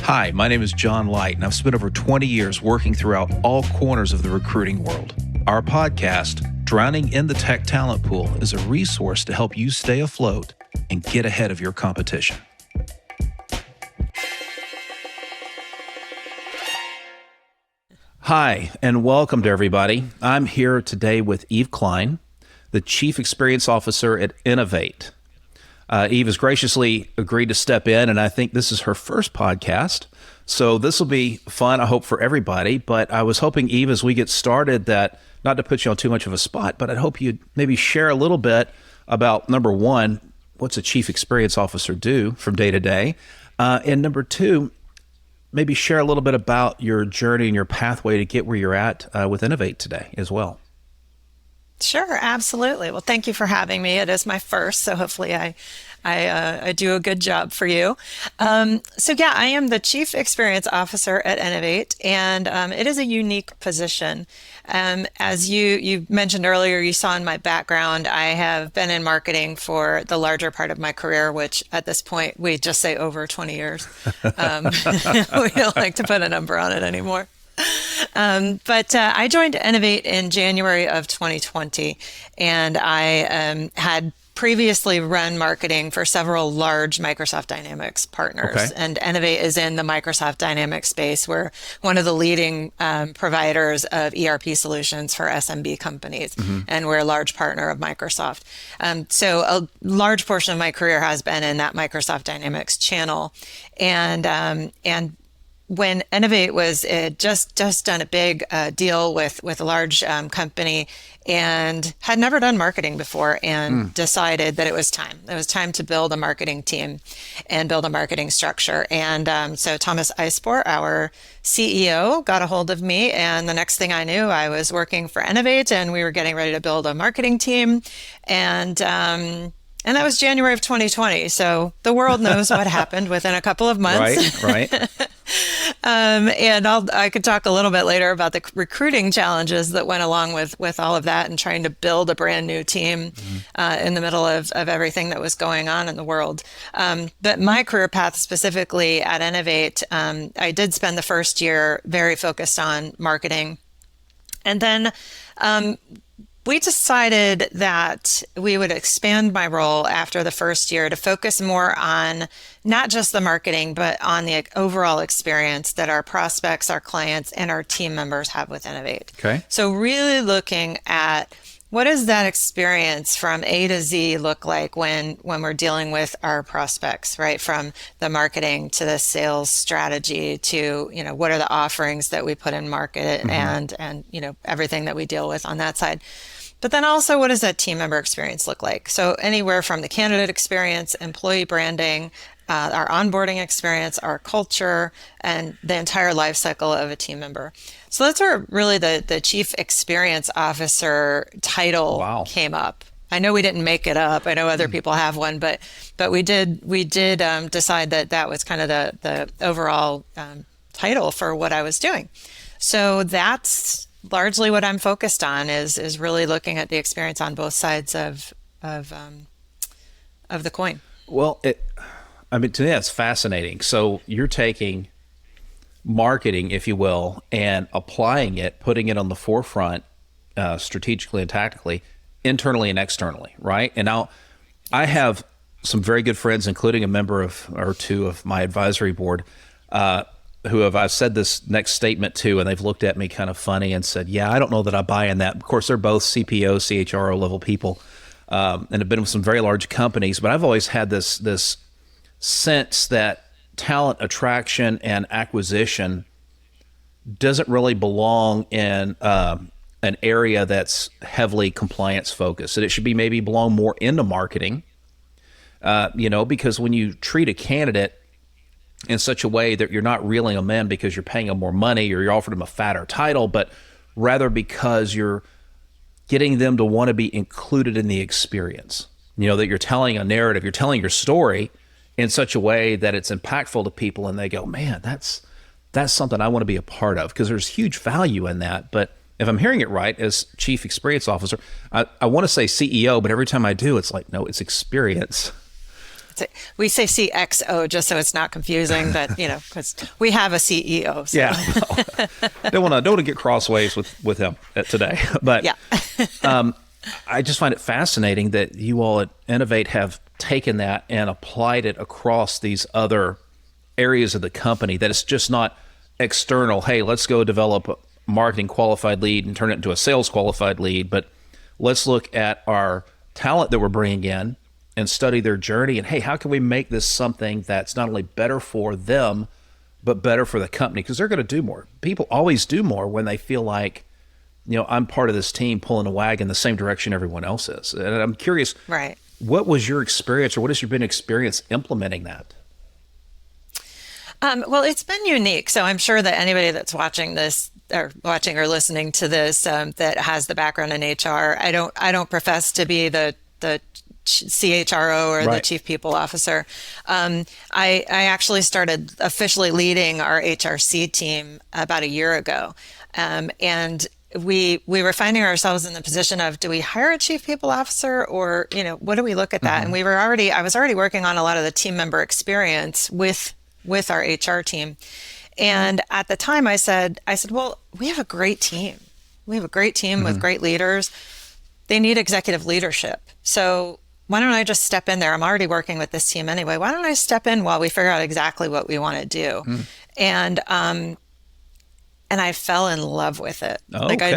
Hi, my name is John Light, and I've spent over 20 years working throughout all corners of the recruiting world. Our podcast, Drowning in the Tech Talent Pool, is a resource to help you stay afloat and get ahead of your competition. Hi, and welcome to everybody. I'm here today with Eve Cline, the Chief Experience Officer at ENAVATE. Eve has graciously agreed to step in, and I think this is her first podcast. So this will be fun, I hope, for everybody. But I was hoping, Eve, as we get started, that not to put you on too much of a spot, but I'd hope you'd maybe share a little bit about, number one, what's a Chief Experience Officer do from day to day? And number two, maybe share a little bit about your journey and your pathway to get where you're at with ENAVATE today as well. Sure, absolutely. Well, thank you for having me. It is my first, so hopefully I do a good job for you. I am the Chief Experience Officer at ENAVATE, and it is a unique position. As you mentioned earlier, you saw in my background, I have been in marketing for the larger part of my career, which at this point, we just say over 20 years. We don't like to put a number on it anymore. But I joined ENAVATE in January of 2020, and I had previously run marketing for several large Microsoft Dynamics partners. Okay. And ENAVATE is in the Microsoft Dynamics space. We're one of the leading providers of ERP solutions for SMB companies, and we're a large partner of Microsoft. So a large portion of my career has been in that Microsoft Dynamics channel, and when ENAVATE was just done a big deal with a large company and had never done marketing before, and decided that it was time. It was time to build a marketing team and build a marketing structure. And so Thomas Eisbohr, our CEO, got a hold of me, and the next thing I knew, I was working for ENAVATE, and we were getting ready to build a marketing team. And that was January of 2020. So the world knows what happened within a couple of months. Right. And I could talk a little bit later about the recruiting challenges that went along with all of that and trying to build a brand new team in the middle of everything that was going on in the world. But my career path specifically at ENAVATE, I did spend the first year very focused on marketing. And then we decided that we would expand my role after the first year to focus more on not just the marketing, but on the overall experience that our prospects, our clients, and our team members have with ENAVATE. Okay. So really looking at what does that experience from A to Z look like when we're dealing with our prospects, right? From the marketing to the sales strategy to, what are the offerings that we put in market and everything that we deal with on that side. But then also, what does that team member experience look like? So anywhere from the candidate experience, employee branding, our onboarding experience, our culture, and the entire life cycle of a team member. So that's where really the Chief Experience Officer title came up. I know we didn't make it up. I know other people have one, but we did decide that was kind of the overall title for what I was doing. So that's largely what I'm focused on is really looking at the experience on both sides of the coin. Well, to me, that's fascinating. So you're taking marketing, if you will, and applying it, putting it on the forefront strategically and tactically, internally and externally, right? And now I have some very good friends, including a member or two of my advisory board, I've said this next statement to, and they've looked at me kind of funny and said, yeah, I don't know that I buy in that. Of course, they're both CPO, CHRO level people, and have been with some very large companies, but I've always had this sense that talent attraction and acquisition doesn't really belong in an area that's heavily compliance focused. And it should be maybe belong more into marketing, because when you treat a candidate in such a way that you're not reeling them in because you're paying them more money or you're offering them a fatter title, but rather because you're getting them to want to be included in the experience, that you're telling a narrative, you're telling your story in such a way that it's impactful to people and they go, man, that's something I want to be a part of, because there's huge value in that. But if I'm hearing it right, as Chief Experience Officer, I want to say CEO, but every time I do, it's like, no, it's experience. We say CXO just so it's not confusing, but because we have a CEO. So. Yeah, don't want to get crossways with him today. But yeah. I just find it fascinating that you all at ENAVATE have taken that and applied it across these other areas of the company. That it's just not external. Hey, let's go develop a marketing qualified lead and turn it into a sales qualified lead, but let's look at our talent that we're bringing in and study their journey. And hey, how can we make this something that's not only better for them, but better for the company? Because they're going to do more. People always do more when they feel like, I'm part of this team pulling a wagon the same direction everyone else is. And I'm curious, right? What was your experience, or what has your been experience implementing that? Well, it's been unique. So I'm sure that anybody that's watching this or listening to this that has the background in HR, I don't profess to be the CHRO or the Chief People Officer. I actually started officially leading our HRC team about a year ago, and we were finding ourselves in the position of, do we hire a Chief People Officer, or what do we look at that? And I was already working on a lot of the team member experience with our HR team. And at the time I said, well, we have a great team. We have a great team with great leaders. They need executive leadership. So why don't I just step in there? I'm already working with this team anyway. Why don't I step in while we figure out exactly what we want to do? And I fell in love with it. Okay. Like I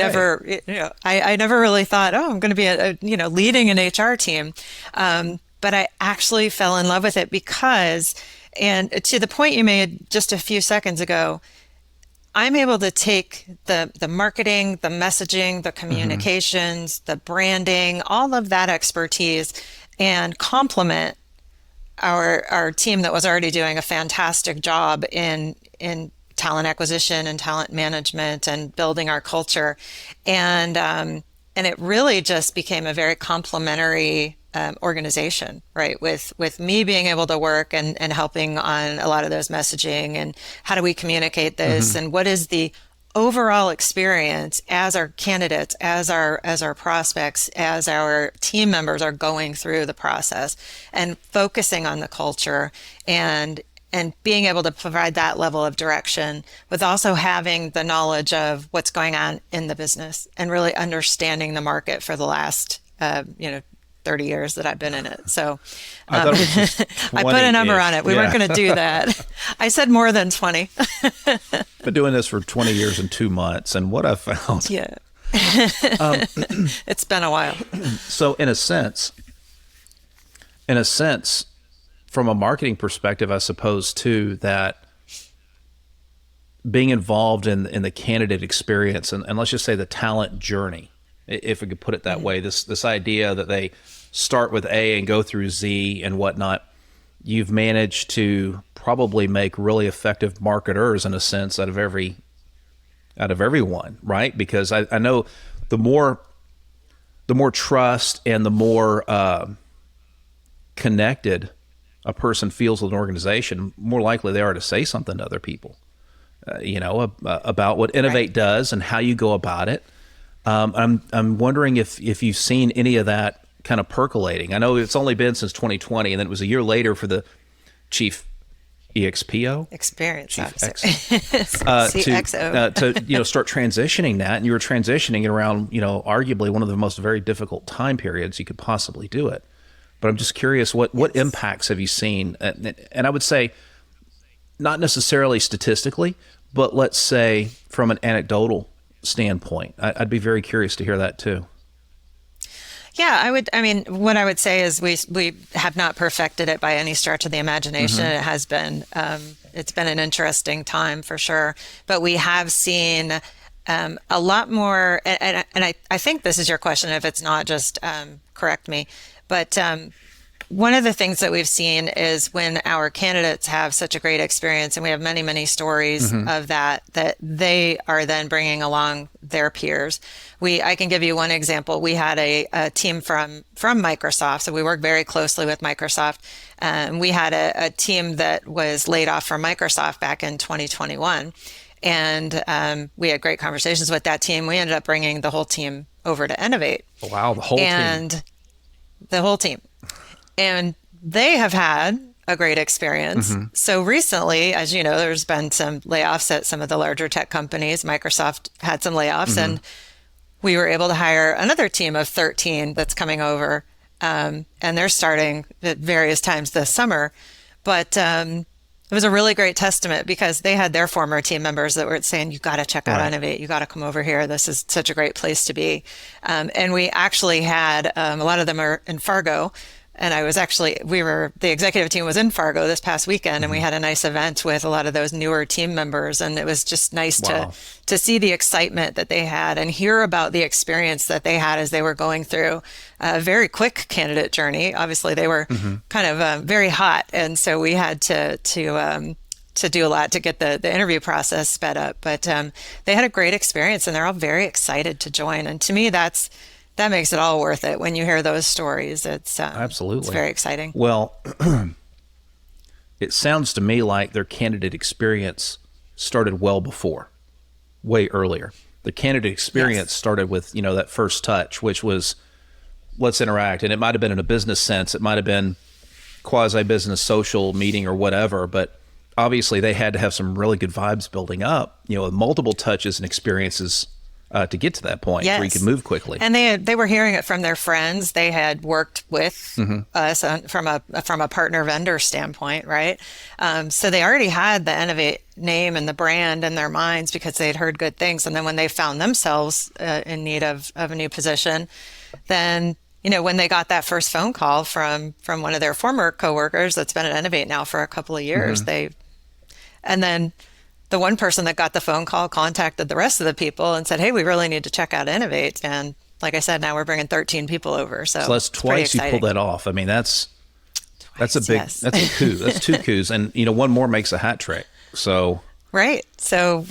never really thought, I'm going to be leading an HR team. But I actually fell in love with it because, and to the point you made just a few seconds ago, I'm able to take the marketing, the messaging, the communications, the branding, all of that expertise, and complement our team that was already doing a fantastic job in talent acquisition and talent management and building our culture. And it really just became a very complementary organization, right? With me being able to work and helping on a lot of those messaging and how do we communicate this and what is the overall experience as our candidates, as our prospects, as our team members are going through the process, and focusing on the culture and being able to provide that level of direction, with also having the knowledge of what's going on in the business and really understanding the market for the last 30 years that I've been in it. So I thought it was just 20-ish. I put a number on it. We weren't going to do that. I said more than 20. Been doing this for 20 years and 2 months, and what I've found. Yeah. It's been a while. So in a sense, from a marketing perspective, I suppose too, that being involved in the candidate experience and let's just say the talent journey, if we could put it that way, this idea that they start with A and go through Z and whatnot, you've managed to probably make really effective marketers in a sense out of everyone, right? Because I know the more trust and the more connected a person feels with an organization, more likely they are to say something to other people, about what ENAVATE does and how you go about it. I'm wondering if you've seen any of that kind of percolating. I know it's only been since 2020, and then it was a year later for the Chief EXPO experience officer. CXO to start transitioning that, and you were transitioning it around arguably one of the most very difficult time periods you could possibly do it. But I'm just curious, what impacts have you seen? And I would say not necessarily statistically, but let's say from an anecdotal standpoint. I'd be very curious to hear that too. Yeah, what I would say is we have not perfected it by any stretch of the imagination. It has been, it's been an interesting time for sure, but we have seen a lot more, and I think this is your question. If it's not, just correct me. But one of the things that we've seen is when our candidates have such a great experience, and we have many, many stories of that they are then bringing along their peers. I can give you one example. We had a team from Microsoft, so we work very closely with Microsoft. We had a team that was laid off from Microsoft back in 2021. And we had great conversations with that team. We ended up bringing the whole team over to ENAVATE. Wow, the whole team. The whole team. And they have had a great experience. So recently, as you know, there's been some layoffs at some of the larger tech companies. Microsoft had some layoffs, and we were able to hire another team of 13 that's coming over, and they're starting at various times this summer. But it was a really great testament because they had their former team members that were saying, you got to check out ENAVATE. You got to come over here. This is such a great place to be. And we actually had a lot of them are in Fargo. And the executive team was in Fargo this past weekend, and we had a nice event with a lot of those newer team members. And it was just nice to see the excitement that they had and hear about the experience that they had as they were going through a very quick candidate journey. Obviously, they were kind of very hot. And so we had to do a lot to get the interview process sped up. But they had a great experience, and they're all very excited to join. And to me, that makes it all worth it when you hear those stories. It's absolutely, it's very exciting. Well, it sounds to me like their candidate experience started well before, way earlier. The candidate experience started with, that first touch, which was let's interact. And it might have been in a business sense. It might have been quasi-business social meeting or whatever, but obviously they had to have some really good vibes building up, multiple touches and experiences to get to that point where you could move quickly. And they were hearing it from their friends. They had worked with us from a partner vendor standpoint, right? So they already had the ENAVATE name and the brand in their minds because they had heard good things. And then when they found themselves in need of a new position, then when they got that first phone call from one of their former coworkers that's been at ENAVATE now for a couple of years, and then the one person that got the phone call contacted the rest of the people and said, hey, we really need to check out ENAVATE. And like I said, now we're bringing 13 people over. So that's twice you pulled that off. I mean, that's a big, that's a coup. That's two coups. And, one more makes a hat trick. So. Right. So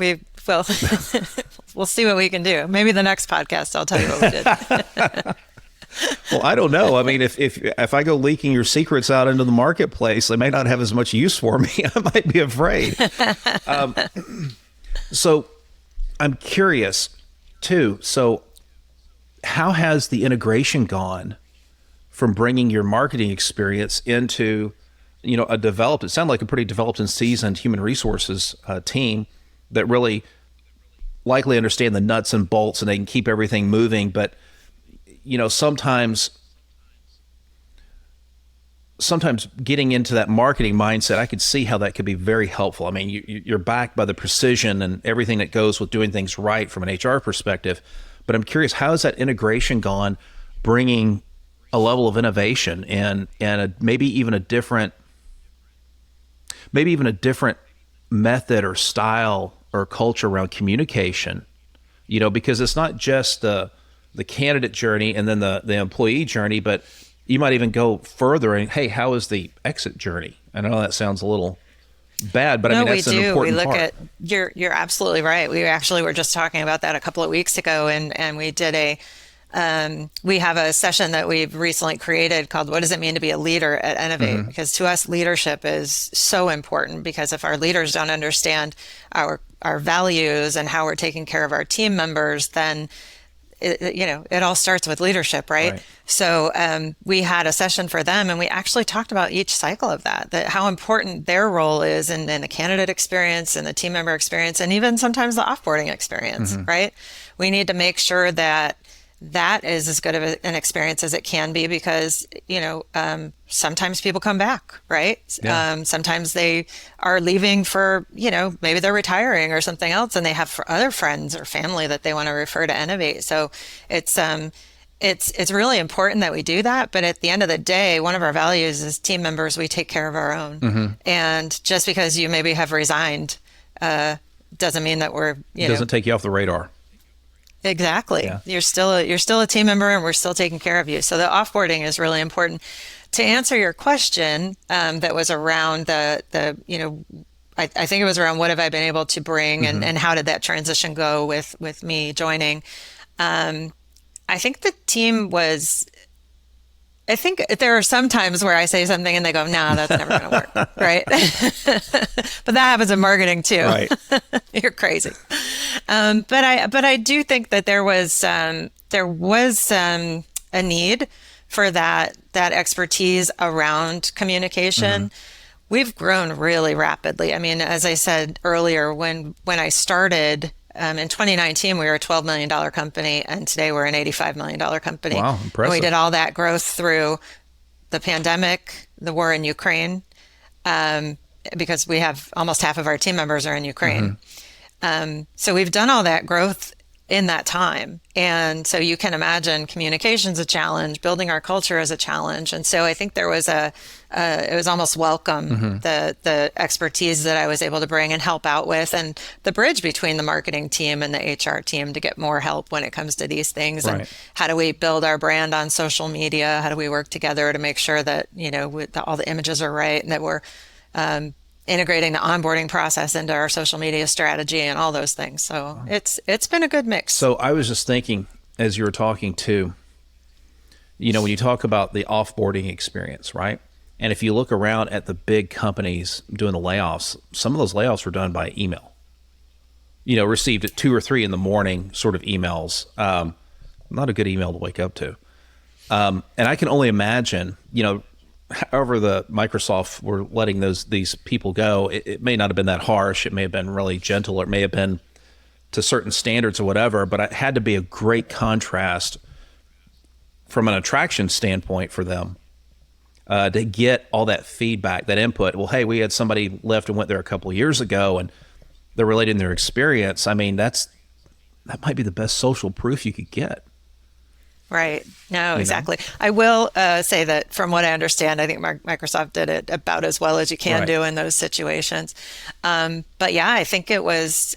we'll see what we can do. Maybe the next podcast, I'll tell you what we did. Well, I don't know. I mean, if I go leaking your secrets out into the marketplace, they may not have as much use for me. I might be afraid. So I'm curious too. So how has the integration gone from bringing your marketing experience into, it sounded like a pretty developed and seasoned human resources team that really likely understand the nuts and bolts and they can keep everything moving. But sometimes getting into that marketing mindset, I could see how that could be very helpful. I mean, you're backed by the precision and everything that goes with doing things right from an HR perspective. But I'm curious, how has that integration gone, bringing a level of innovation and maybe even a different method or style or culture around communication? Because it's not just the candidate journey and then the employee journey, but you might even go further and, hey, how is the exit journey? I know that sounds a little bad, but that's an important part. You're absolutely right. We actually were just talking about that a couple of weeks ago, and we did we have a session that we've recently created called What Does It Mean to Be a Leader at ENAVATE? Because to us, leadership is so important, because if our leaders don't understand our values and how we're taking care of our team members, then it all starts with leadership, right? So we had a session for them, and we actually talked about each cycle of that how important their role is in the candidate experience and the team member experience, and even sometimes the offboarding experience, right? We need to make sure that is as good of an experience as it can be, because sometimes people come back, right? Sometimes they are leaving for maybe they're retiring or something else, and they have other friends or family that they want to refer to ENAVATE. So it's really important that we do that. But at the end of the day, one of our values is team members, we take care of our own. And just because you maybe have resigned doesn't mean that we're doesn't take you off the radar. Exactly. Yeah. You're still a team member, and we're still taking care of you. So the offboarding is really important. To answer your question, that was around I think it was around what have I been able to bring, and how did that transition go with me joining? I think the team was. I think there are some times where I say something and they go, "No, that's never going to work," right? But that happens in marketing too. Right. You're crazy. But I do think that there was a need for that that expertise around communication, we've grown really rapidly. I mean, as I said earlier, when I started in 2019, we were a $12 million company, and today we're an $85 million company. Wow, impressive. And we did all that growth through the pandemic, the war in Ukraine, because we have almost half of our team members are in Ukraine. So we've done all that growth in that time. And so you can imagine communication's a challenge, building our culture is a challenge. And so I think there was it was almost welcome, the expertise that I was able to bring and help out with, and the bridge between the marketing team and the HR team to get more help when it comes to these things. Right. And how do we build our brand on social media? How do we work together to make sure that, all the images are right, and that we're integrating the onboarding process into our social media strategy and all those things. So it's been a good mix. So I was just thinking, as you were talking too, when you talk about the offboarding experience, right? And if you look around at the big companies doing the layoffs, some of those layoffs were done by email. Received at 2 or 3 in the morning sort of emails. Not a good email to wake up to. And I can only imagine, however the Microsoft were letting these people go, it may not have been that harsh. It may have been really gentle, or it may have been to certain standards or whatever, but it had to be a great contrast from an attraction standpoint for them to get all that feedback, that input. Well, hey, we had somebody left and went there a couple of years ago, and they're relating their experience. I mean, that might be the best social proof you could get. Right. No, exactly. I will say that from what I understand, I think Microsoft did it about as well as you can do in those situations. But yeah, I think it was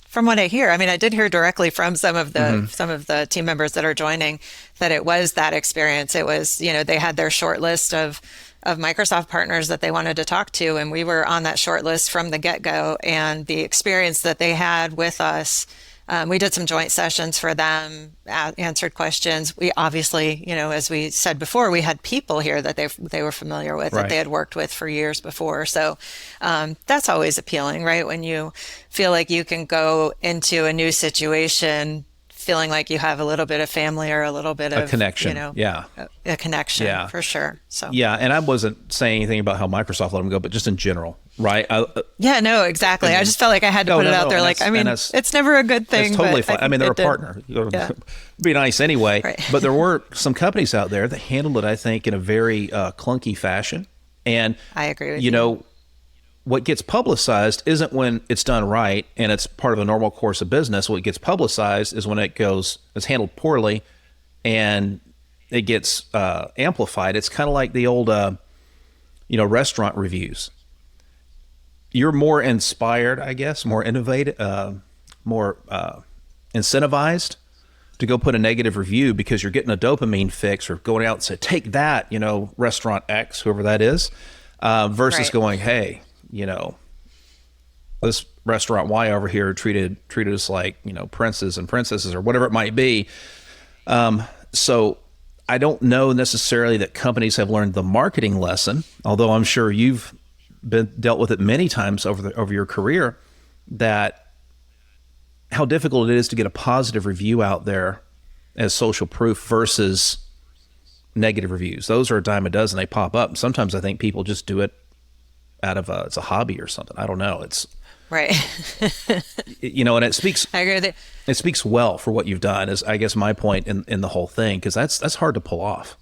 from what I hear. I mean, I did hear directly from some of the team members that are joining that it was that experience. It was, they had their short list of Microsoft partners that they wanted to talk to, and we were on that short list from the get-go. And the experience that they had with us, we did some joint sessions for them, answered questions. We obviously, as we said before, we had people here that they were familiar with, that they had worked with for years before. So that's always appealing, right? When you feel like you can go into a new situation feeling like you have a little bit of family or a little bit of a connection. A connection, for sure. So and I wasn't saying anything about how Microsoft let them go, but just in general, right? No, exactly. I just felt like I had to put it out there. Like, I mean, it's never a good thing. It's totally fine. I mean, they're a partner. Be nice anyway. Right. But there were some companies out there that handled it, I think, in a very clunky fashion. And I agree with you. What gets publicized isn't when it's done right and it's part of a normal course of business. What gets publicized is when it's handled poorly and it gets amplified. It's kind of like the old, restaurant reviews. You're more inspired, I guess, more innovative, more incentivized to go put a negative review because you're getting a dopamine fix, or going out and say, take that, restaurant X, whoever that is, versus going, hey, this restaurant Y over here treated us like, princes and princesses or whatever it might be. So I don't know necessarily that companies have learned the marketing lesson, although I'm sure you've dealt with it many times over your career, that how difficult it is to get a positive review out there as social proof versus negative reviews. Those are a dime a dozen. They pop up. Sometimes I think people just do it out of it's a hobby or something. I don't know. It's right. And it speaks. I agree with you. It speaks well for what you've done. Is, I guess, my point in the whole thing, because that's hard to pull off.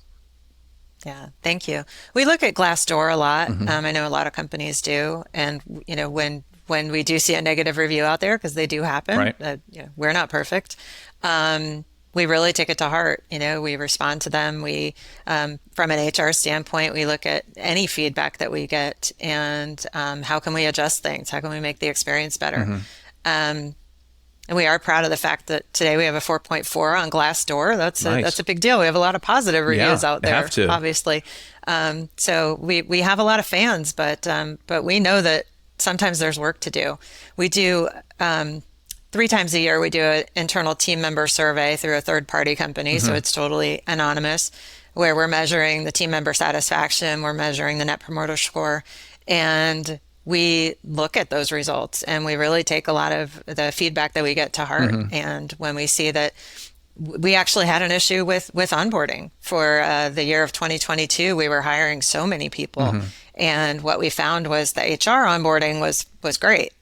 Yeah, thank you. We look at Glassdoor a lot. I know a lot of companies do, and when we do see a negative review out there, because they do happen, right. We're not perfect. We really take it to heart. We respond to them. We, from an HR standpoint, we look at any feedback that we get and how can we adjust things? How can we make the experience better? And we are proud of the fact that today we have a 4.4 on Glassdoor. That's a big deal. We have a lot have of reviews out there, obviously. So we have a lot of fans, but we know that sometimes there's work to do. We do 3 times a year, we do an internal team member survey through a third-party company, so it's totally anonymous, where we're measuring the team member satisfaction, we're measuring the Net Promoter Score, and we look at those results, and we really take a lot of the feedback that we get to heart. And when we see that we actually had an issue with onboarding for the year of 2022. We were hiring so many people, and what we found was the HR onboarding was great.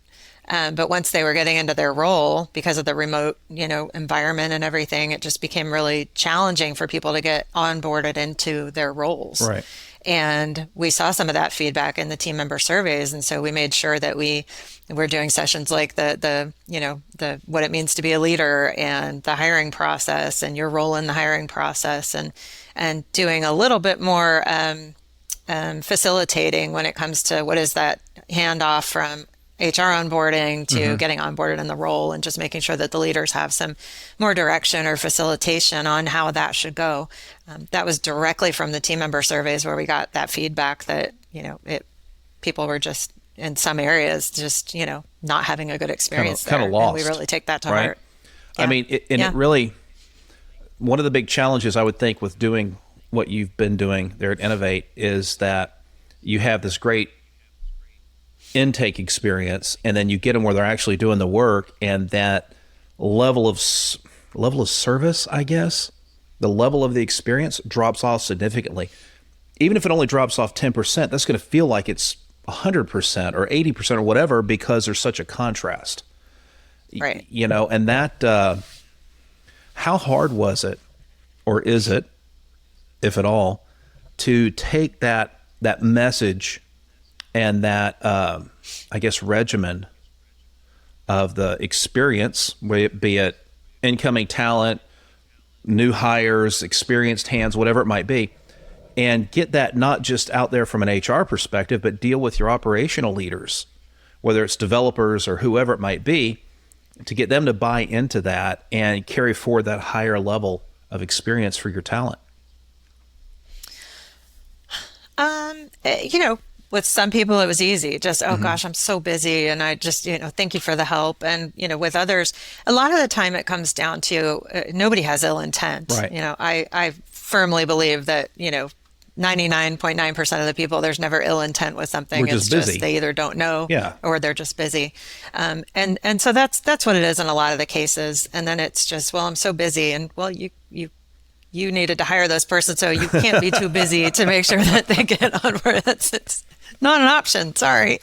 But once they were getting into their role, because of the remote, environment and everything, it just became really challenging for people to get onboarded into their roles. Right. And we saw some of that feedback in the team member surveys. And so we made sure that we're doing sessions like the what it means to be a leader and the hiring process and your role in the hiring process, and doing a little bit more facilitating when it comes to what is that handoff from HR onboarding to getting onboarded in the role, and just making sure that the leaders have some more direction or facilitation on how that should go. That was directly from the team member surveys where we got that feedback that, people were just in some areas just, not having a good experience kind of there. lost. And we really take that to right? heart. I mean, it really, one of the big challenges I would think with doing what you've been doing there at ENAVATE is that you have this great intake experience, and then you get them where they're actually doing the work, and that level of service, I guess, the level of the experience drops off significantly. Even if it only drops off 10%, that's going to feel like it's 100% or 80% or whatever, because there's such a contrast. Right. And that, how hard was it, or is it, if at all, to take that message and that, I guess, regimen of the experience, be it incoming talent, new hires, experienced hands, whatever it might be, and get that not just out there from an HR perspective, but deal with your operational leaders, whether it's developers or whoever it might be, to get them to buy into that and carry forward that higher level of experience for your talent? With some people it was easy, just, oh gosh, I'm so busy, and I just, thank you for the help. And, with others, a lot of the time it comes down to nobody has ill intent. Right. I firmly believe that, 99.9% of the people, there's never ill intent with something. We're just busy. Just they either don't know, Yeah. or they're just busy. And so that's what it is in a lot of the cases. And then it's just, well, I'm so busy, and well, you needed to hire this person, so you can't be too busy to make sure that they get on board. It's not an option. Sorry.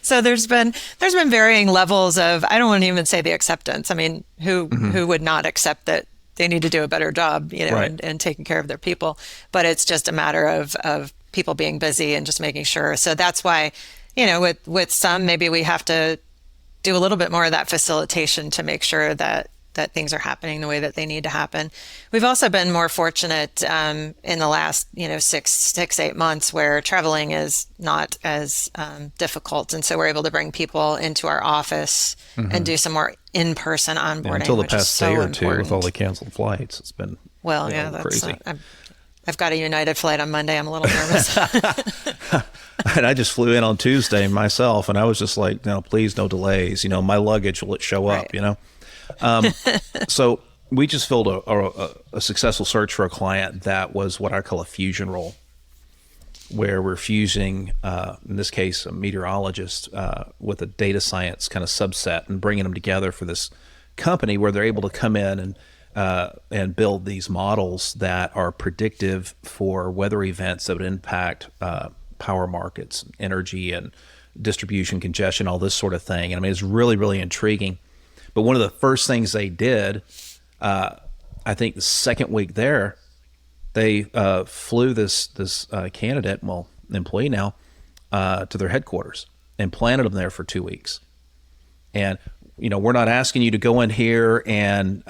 So there's been varying levels of, I don't want to even say the acceptance. I mean, who would not accept that they need to do a better job, Right. and taking care of their people. But it's just a matter of people being busy and just making sure. So that's why, with some, maybe we have to do a little bit more of that facilitation to make sure that things are happening the way that they need to happen. We've also been more fortunate in the last 6-8 months where traveling is not as difficult, and so we're able to bring people into our office and do some more in-person onboarding. Yeah, until the which is past so day or important. two with all the canceled flights, it's been that's crazy. I've got a United flight on Monday. I'm a little nervous. And I just flew in on Tuesday myself, and I was just like, no, please, no delays. My luggage, will it show up? Right. So we just filled a successful search for a client that was what I call a fusion role, where we're fusing, in this case, a meteorologist with a data science kind of subset, and bringing them together for this company where they're able to come in and build these models that are predictive for weather events that would impact power markets, energy and distribution, congestion, all this sort of thing. And I mean, it's really, really intriguing. But one of the first things they did, I think the second week there, they flew this candidate, employee now, to their headquarters and planted them there for 2 weeks. And we're not asking you to go in here and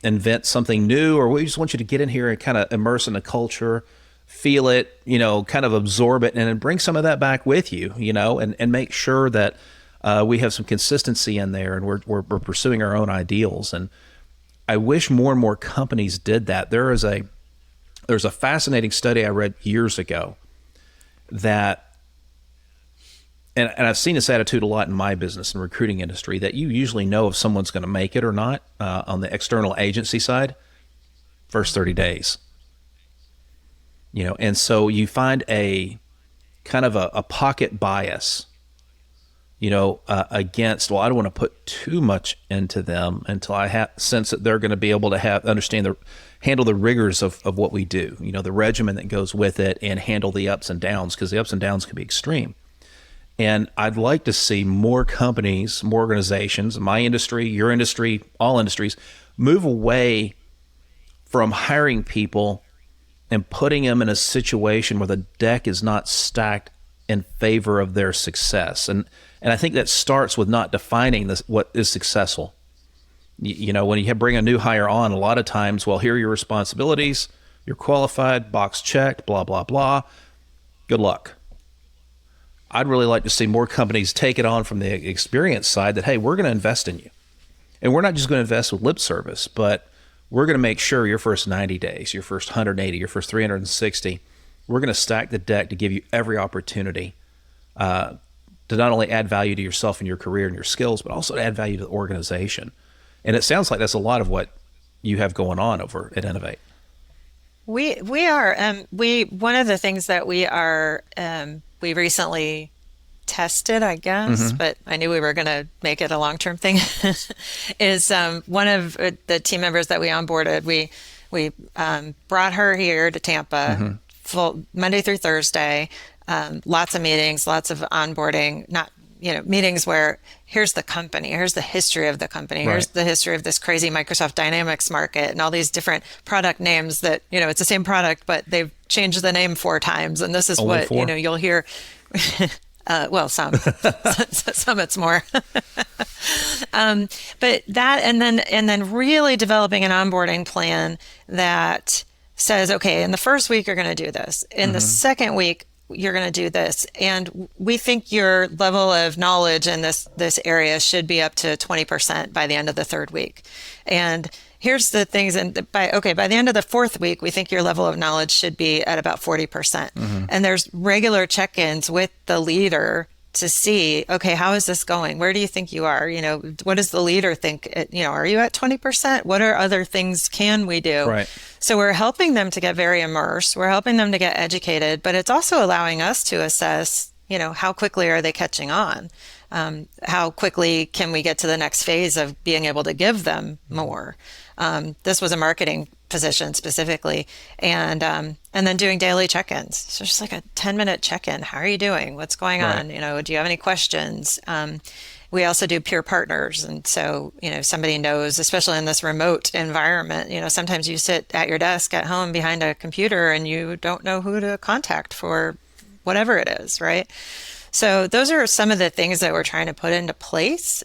invent something new, or we just want you to get in here and kind of immerse in the culture, feel it, kind of absorb it, and then bring some of that back with you, and make sure that we have some consistency in there, and we're pursuing our own ideals. And I wish more and more companies did that. There's a fascinating study I read years ago that, and I've seen this attitude a lot in my business and recruiting industry, that you usually know if someone's going to make it or not on the external agency side first 30 days. And so you find a kind of a pocket bias, against, well, I don't want to put too much into them until I have sense that they're going to be able to handle the rigors of what we do, the regimen that goes with it, and handle the ups and downs, because the ups and downs can be extreme. And I'd like to see more companies, more organizations, my industry, your industry, all industries, move away from hiring people and putting them in a situation where the deck is not stacked in favor of their success. And I think that starts with not defining what is successful. When you bring a new hire on, a lot of times, well, here are your responsibilities, you're qualified, box checked, blah, blah, blah. Good luck. I'd really like to see more companies take it on from the experience side that, hey, we're going to invest in you. And we're not just going to invest with lip service, but we're going to make sure your first 90 days, your first 180, your first 360, we're going to stack the deck to give you every opportunity to not only add value to yourself and your career and your skills, but also to add value to the organization. And it sounds like that's a lot of what you have going on over at ENAVATE. We are. One of the things that we are, we recently tested, I guess, but I knew we were going to make it a long-term thing, is one of the team members that we onboarded, we brought her here to Tampa, full Monday through Thursday, lots of meetings, lots of onboarding, meetings where here's the company, here's the history of the company, here's the history of this crazy Microsoft Dynamics market and all these different product names that, it's the same product, but they've changed the name 4 times. And this is Only what, 4? You'll hear. Well, some it's more. But that, and then really developing an onboarding plan that says, okay, in the first week, you're going to do this. In the second week, you're going to do this. And we think your level of knowledge in this area should be up to 20% by the end of the 3rd week. And here's the things, and by the end of the 4th week, we think your level of knowledge should be at about 40%. And there's regular check-ins with the leader to see, okay, how is this going? Where do you think you are? What does the leader think? Are you at 20%? What are other things can we do? Right. So we're helping them to get very immersed. We're helping them to get educated, but it's also allowing us to assess, how quickly are they catching on? How quickly can we get to the next phase of being able to give them more? This was a marketing position specifically, and then doing daily check-ins. So just like a 10-minute check-in. How are you doing? What's going on? Do you have any questions? We also do peer partners. And so, somebody knows, especially in this remote environment, sometimes you sit at your desk at home behind a computer and you don't know who to contact for whatever it is, right? So those are some of the things that we're trying to put into place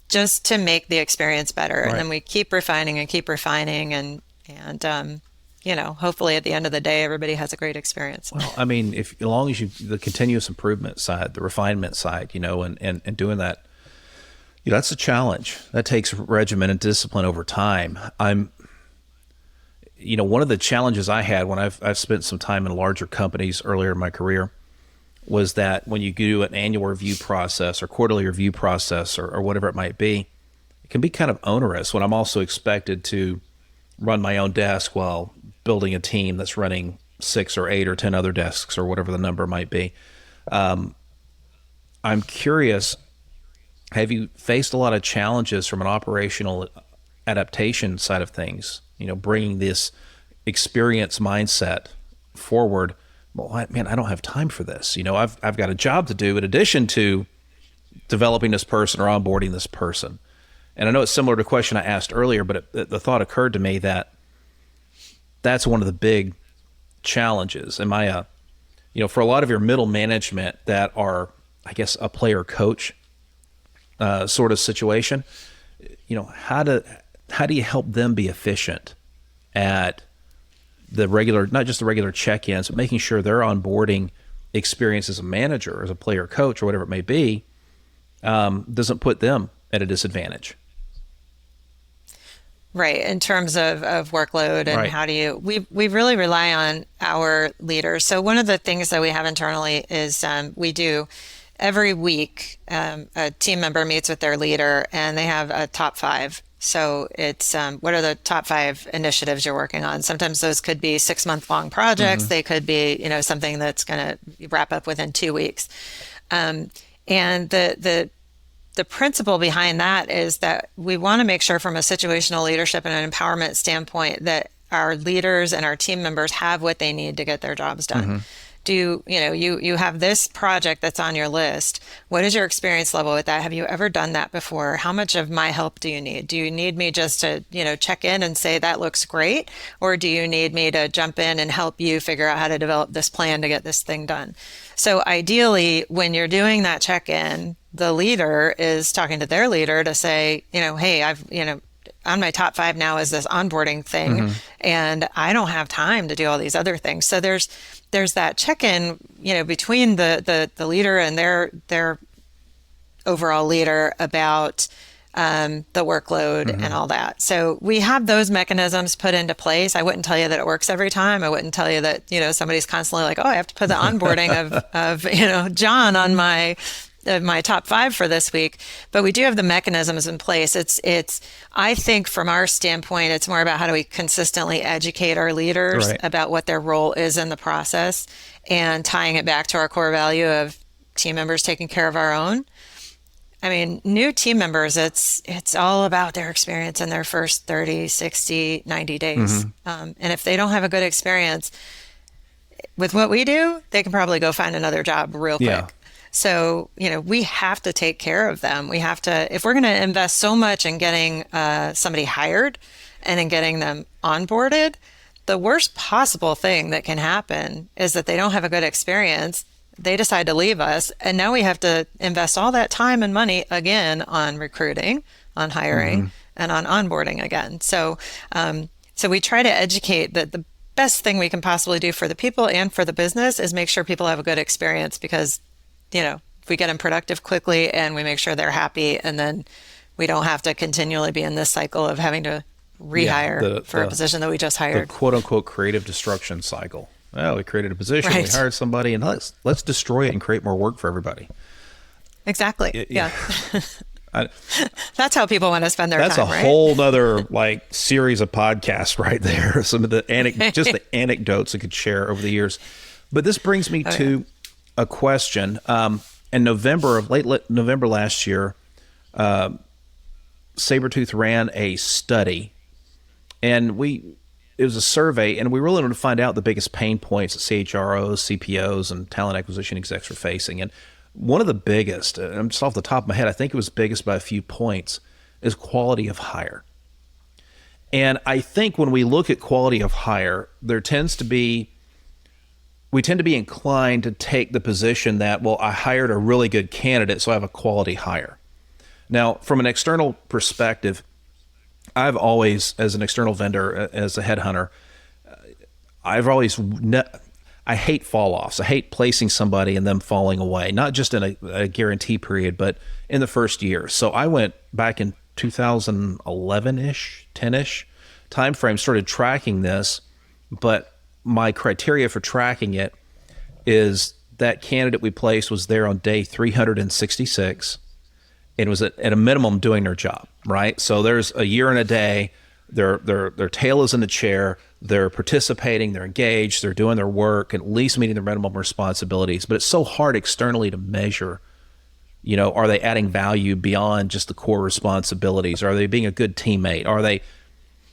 just to make the experience better. And then we keep refining and hopefully at the end of the day, everybody has a great experience. Well, I mean, as long as the continuous improvement side, the refinement side, and doing that, that's a challenge. That takes regimen and discipline over time. One of the challenges I had when I've spent some time in larger companies earlier in my career was that when you do an annual review process or quarterly review process or whatever it might be, it can be kind of onerous when I'm also expected to run my own desk while building a team that's running 6 or 8 or 10 other desks or whatever the number might be. I'm curious, have you faced a lot of challenges from an operational adaptation side of things, bringing this experience mindset forward? Well, I don't have time for this. I've got a job to do in addition to developing this person or onboarding this person. And I know it's similar to a question I asked earlier, but the thought occurred to me that that's one of the big challenges. For a lot of your middle management that are, I guess, a player coach sort of situation, how do you help them be efficient at the regular, not just the regular check-ins, but making sure their onboarding experience as a manager, as a player coach, or whatever it may be, doesn't put them at a disadvantage? Right. In terms of workload and how do you, we really rely on our leaders. So one of the things that we have internally is we do every week, a team member meets with their leader and they have a top 5. So it's what are the top 5 initiatives you're working on? Sometimes those could be 6-month-long projects. They could be, something that's going to wrap up within 2 weeks. And the principle behind that is that we want to make sure from a situational leadership and an empowerment standpoint that our leaders and our team members have what they need to get their jobs done. You have this project that's on your list. What is your experience level with that? Have you ever done that before? How much of my help do you need? Do you need me just to, check in and say that looks great? Or do you need me to jump in and help you figure out how to develop this plan to get this thing done? So ideally, when you're doing that check-in, the leader is talking to their leader to say, hey, on my top 5 now is this onboarding thing, and I don't have time to do all these other things. So there's that check-in, between the leader and their overall leader about the workload and all that. So we have those mechanisms put into place. I wouldn't tell you that it works every time. I wouldn't tell you that, somebody's constantly like, oh, I have to put the onboarding of John on my top 5 for this week, but we do have the mechanisms in place. It's I think from our standpoint, it's more about how do we consistently educate our leaders about what their role is in the process, and tying it back to our core value of team members taking care of our own. I mean, new team members, it's all about their experience in their first 30, 60, 90 days. And if they don't have a good experience with what we do, they can probably go find another job real quick. So, we have to take care of them. We have to, if we're going to invest so much in getting somebody hired and in getting them onboarded, the worst possible thing that can happen is that they don't have a good experience. They decide to leave us. And now we have to invest all that time and money again on recruiting, on hiring, and on onboarding again. So, so we try to educate that the best thing we can possibly do for the people and for the business is make sure people have a good experience, because if we get them productive quickly and we make sure they're happy, and then we don't have to continually be in this cycle of having to rehire for a position that we just hired. The quote unquote creative destruction cycle. Well, we created a position, we hired somebody, and let's destroy it and create more work for everybody. Exactly. Yeah. That's how people want to spend their time, right? That's a whole other series of podcasts right there. Some of the just the anecdotes I could share over the years. But this brings me to a question. In late November last year, Sabretooth ran a study, and it was a survey, and we really wanted to find out the biggest pain points that CHROs, CPOs, and talent acquisition execs are facing. And one of the biggest, I'm just off the top of my head, I think it was biggest by a few points, is quality of hire. And I think when we look at quality of hire, we tend to be inclined to take the position that, well, I hired a really good candidate, so I have a quality hire. Now, from an external perspective, I've always, as an external vendor, as a headhunter, I hate fall-offs. I hate placing somebody and them falling away, not just in a guarantee period, but in the first year. So I went back in 2011-ish, 10-ish timeframe, started tracking this, but my criteria for tracking it is that candidate we placed was there on day 366 and was at a minimum doing their job, right? So there's a year and a day, their tail is in the chair, they're participating, they're engaged, they're doing their work, at least meeting their minimum responsibilities. But it's so hard externally to measure, are they adding value beyond just the core responsibilities? Are they being a good teammate? Are they,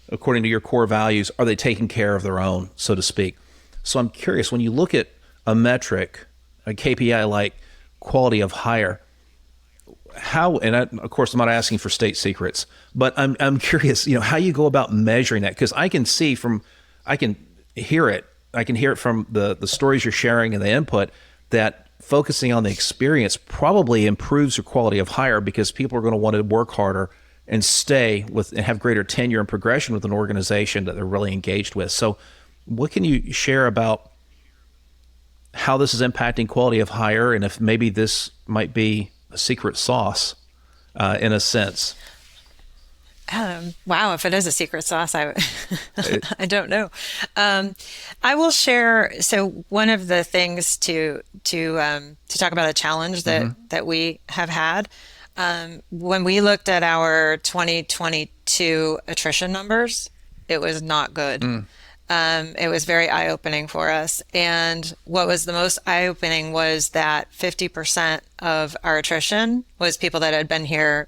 according to your core values, are they taking care of their own, so to speak? So I'm curious, when you look at a metric, a KPI like quality of hire, of course, I'm not asking for state secrets, but I'm curious, how you go about measuring that, because I can hear it from the stories you're sharing and the input, that focusing on the experience probably improves your quality of hire, because people are going to want to work harder and stay with and have greater tenure and progression with an organization that they're really engaged with. So what can you share about how this is impacting quality of hire, and if maybe this might be a secret sauce in a sense? Wow, if it is a secret sauce, I don't know. I will share. So one of the things to talk about a challenge that we have had, when we looked at our 2022 attrition numbers, it was not good. It was very eye-opening for us. And what was the most eye-opening was that 50% of our attrition was people that had been here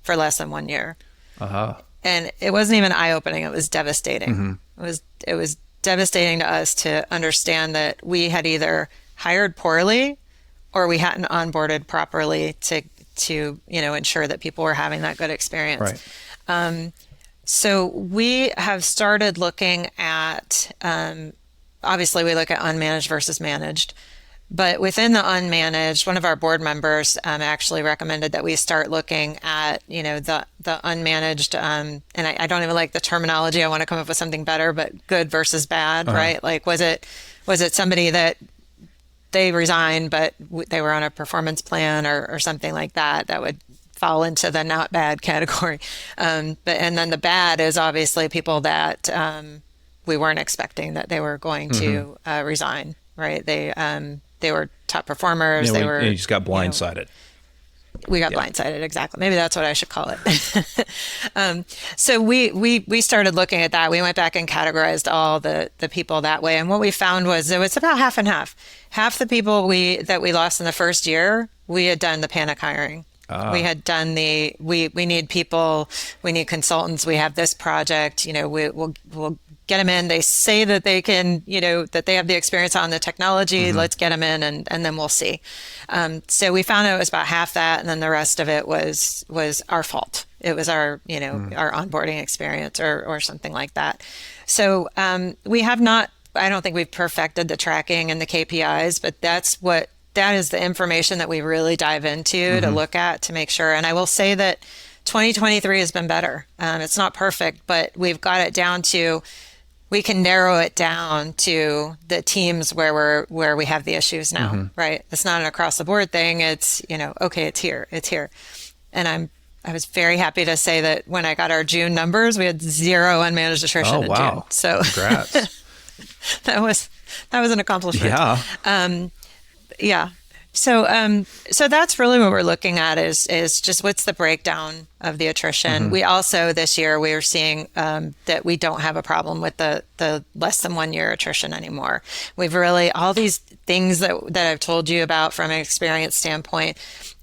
for less than 1 year. Uh-huh. And it wasn't even eye-opening, it was devastating. It was devastating to us to understand that we had either hired poorly or we hadn't onboarded properly to ensure that people were having that good experience. Right. So we have started looking at, obviously we look at unmanaged versus managed, but within the unmanaged, one of our board members actually recommended that we start looking at, the unmanaged, and I don't even like the terminology. I want to come up with something better, but good versus bad, right? Like, was it somebody that they resigned, but they were on a performance plan or something like that would fall into the not bad category. And then the bad is obviously people that we weren't expecting that they were going to resign, right? They were top performers. You just got blindsided. We got blindsided, exactly. Maybe that's what I should call it. So we started looking at that. We went back and categorized all the people that way. And what we found was it was about half and half. Half the people that we lost in the first year, we had done the panic hiring. We had done we need people, we need consultants, we have this project, we'll get them in. They say that they can, that they have the experience on the technology. Let's get them in and then we'll see. So we found out it was about half that. And then the rest of it was our fault. It was our, our onboarding experience or something like that. So we have not, I don't think we've perfected the tracking and the KPIs, but that is the information that we really dive into to look at to make sure. And I will say that 2023 has been better. It's not perfect, but we've got it down to, we can narrow it down to the teams where we have the issues now, right? It's not an across the board thing. It's, okay, it's here. And I was very happy to say that when I got our June numbers, we had 0 unmanaged attrition in June. So congrats. that was an accomplishment. Yeah. Yeah. So that's really what we're looking at is just what's the breakdown of the attrition. We also, this year, we are seeing that we don't have a problem with the less than 1 year attrition anymore. We've really, all these things that I've told you about from an experience standpoint,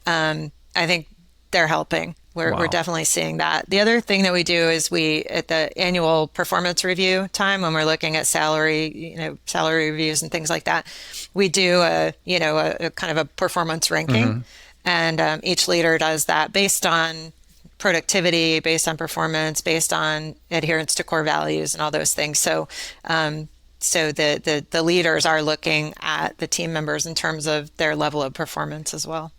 I think they're helping. We're definitely seeing that. The other thing that we do is at the annual performance review time, when we're looking at salary reviews and things like that, we do a kind of a performance ranking, and each leader does that based on productivity, based on performance, based on adherence to core values and all those things. So the leaders are looking at the team members in terms of their level of performance as well.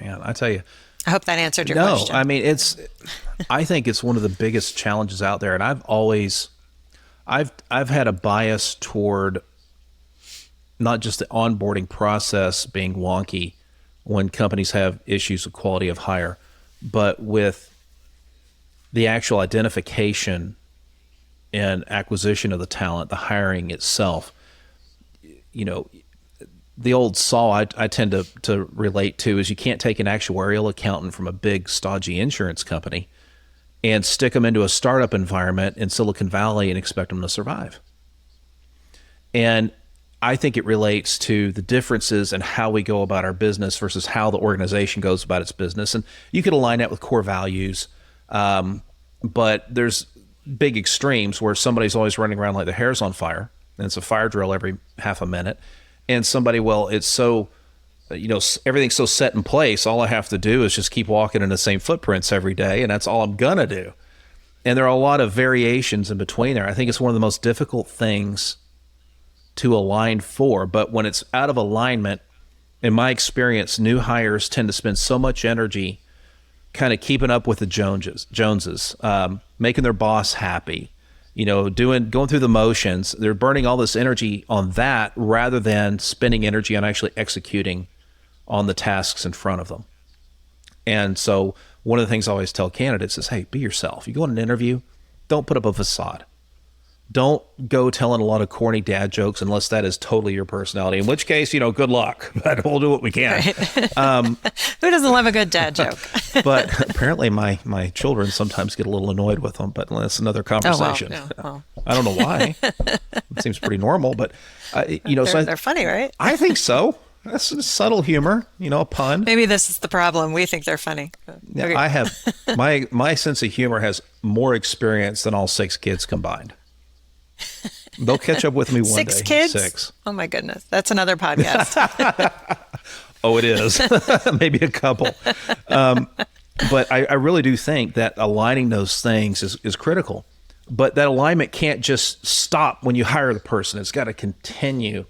Man, I tell you, I hope that answered your question. No, I mean, I think it's one of the biggest challenges out there. And I've had a bias toward not just the onboarding process being wonky when companies have issues with quality of hire, but with the actual identification and acquisition of the talent, the hiring itself. The old saw I tend to relate to is you can't take an actuarial accountant from a big stodgy insurance company and stick them into a startup environment in Silicon Valley and expect them to survive. And I think it relates to the differences in how we go about our business versus how the organization goes about its business. And you could align that with core values, but there's big extremes where somebody's always running around like the hair's on fire, and it's a fire drill every half a minute. And somebody, it's so, everything's so set in place. All I have to do is just keep walking in the same footprints every day, and that's all I'm going to do. And there are a lot of variations in between there. I think it's one of the most difficult things to align for. But when it's out of alignment, in my experience, new hires tend to spend so much energy kind of keeping up with the Joneses, making their boss happy, going through the motions. They're burning all this energy on that rather than spending energy on actually executing on the tasks in front of them. And so one of the things I always tell candidates is, hey, be yourself. You go on an interview, don't put up a facade. Don't go telling a lot of corny dad jokes unless that is totally your personality, in which case, good luck, but we'll do what we can. Right. Who doesn't love a good dad joke? But apparently my children sometimes get a little annoyed with them, but that's another conversation. Oh, well, I don't know why. It seems pretty normal, but They're funny, right? I think so. That's subtle humor, a pun. Maybe this is the problem. We think they're funny. Yeah, Okay. I have my sense of humor has more experience than all 6 kids combined. They'll catch up with me one day. 6 kids? 6. Oh my goodness. That's another podcast. Oh, it is. Maybe a couple. But I really do think that aligning those things is critical. But that alignment can't just stop when you hire the person. It's got to continue,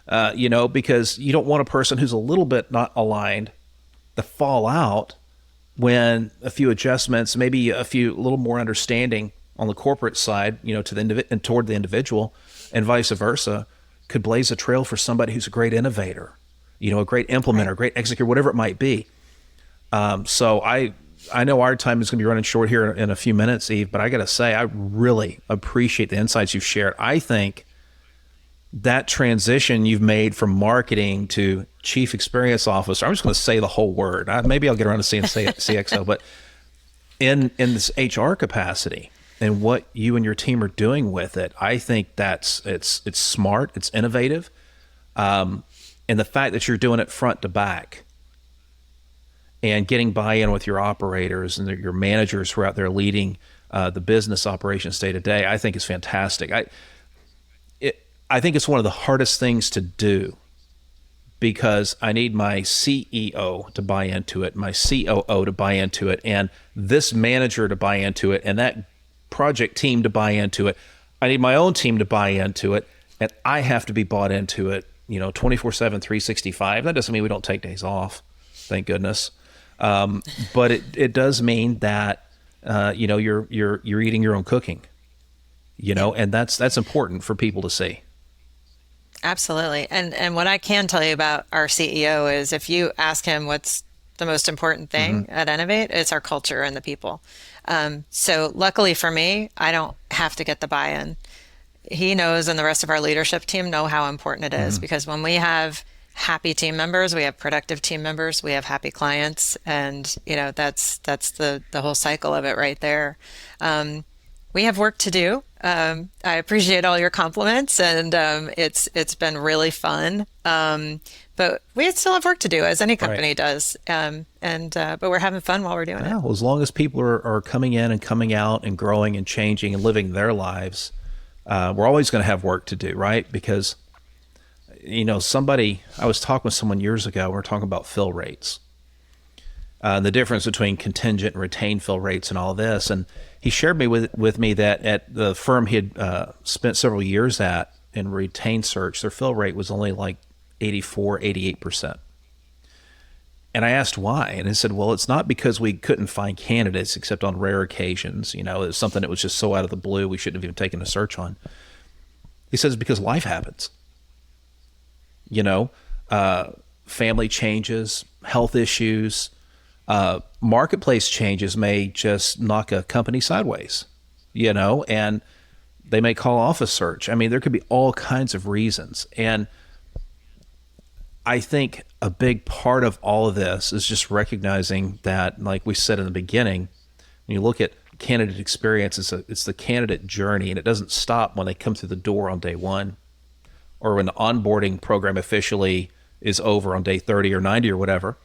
because you don't want a person who's a little bit not aligned to fall out when a few adjustments, maybe a little more understanding on the corporate side, to the and toward the individual, and vice versa, could blaze a trail for somebody who's a great innovator, a great implementer, a great executor, whatever it might be. So I know our time is going to be running short here in a few minutes, Eve, but I got to say, I really appreciate the insights you've shared. I think that transition you've made from marketing to chief experience officer, I'm just going to say the whole word. Maybe I'll get around to saying CXO, but in this HR capacity and what you and your team are doing with it, I think it's smart, it's innovative. And the fact that you're doing it front to back and getting buy-in with your operators and your managers who are out there leading the business operations day to day, I think is fantastic. I think it's one of the hardest things to do because I need my CEO to buy into it, my COO to buy into it, and this manager to buy into it, and that project team to buy into it. I need my own team to buy into it, and I have to be bought into it, 24/7, 365. That doesn't mean we don't take days off, thank goodness. But it does mean that you're eating your own cooking, and that's important for people to see. Absolutely. And what I can tell you about our CEO is if you ask him what's the most important thing at ENAVATE, it's our culture and the people. So luckily for me, I don't have to get the buy-in. He knows, and the rest of our leadership team know how important it is, because when we have happy team members, we have productive team members, we have happy clients, and that's the whole cycle of it right there. We have work to do. I appreciate all your compliments, and it's been really fun. But we still have work to do, as any company does. But we're having fun while we're doing it. Well, as long as people are coming in and coming out and growing and changing and living their lives, we're always going to have work to do, right? Because I was talking with someone years ago, we were talking about fill rates, the difference between contingent and retained fill rates and all of this. And he shared with me that at the firm he had spent several years at in retained search, their fill rate was only like 84, 88%. And I asked why, and he said, well, it's not because we couldn't find candidates except on rare occasions. It's something that was just so out of the blue we shouldn't have even taken a search on. He says it's because life happens. Family changes, health issues, marketplace changes may just knock a company sideways, and they may call off a search. I mean, there could be all kinds of reasons. And I think a big part of all of this is just recognizing that, like we said in the beginning, when you look at candidate experience, it's the candidate journey, and it doesn't stop when they come through the door on day 1. Or when the onboarding program officially is over on day 30 or 90 or whatever.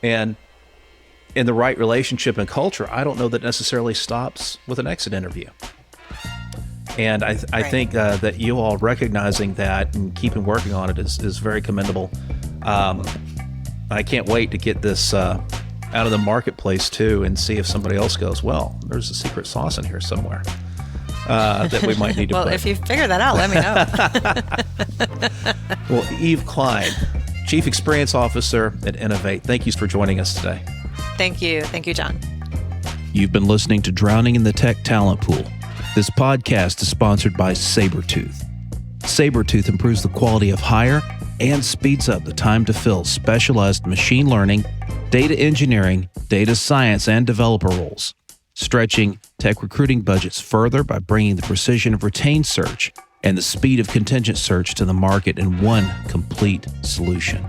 And in the right relationship and culture, I don't know that necessarily stops with an exit interview. And I think that you all recognizing that and keeping working on it is very commendable. I can't wait to get this out of the marketplace too and see if somebody else goes, well, there's a secret sauce in here somewhere. That we might need to well, put. if you figure that out, let me know. Well, Eve Cline, Chief Experience Officer at ENAVATE, thank you for joining us today. Thank you. Thank you, John. You've been listening to Drowning in the Tech Talent Pool. This podcast is sponsored by Sabretooth. Sabretooth improves the quality of hire and speeds up the time to fill specialized machine learning, data engineering, data science, and developer roles, stretching tech recruiting budgets further by bringing the precision of retained search and the speed of contingent search to the market in one complete solution.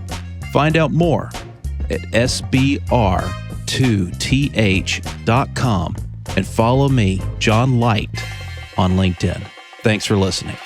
Find out more at sbr2th.com and follow me, John Light, on LinkedIn. Thanks for listening.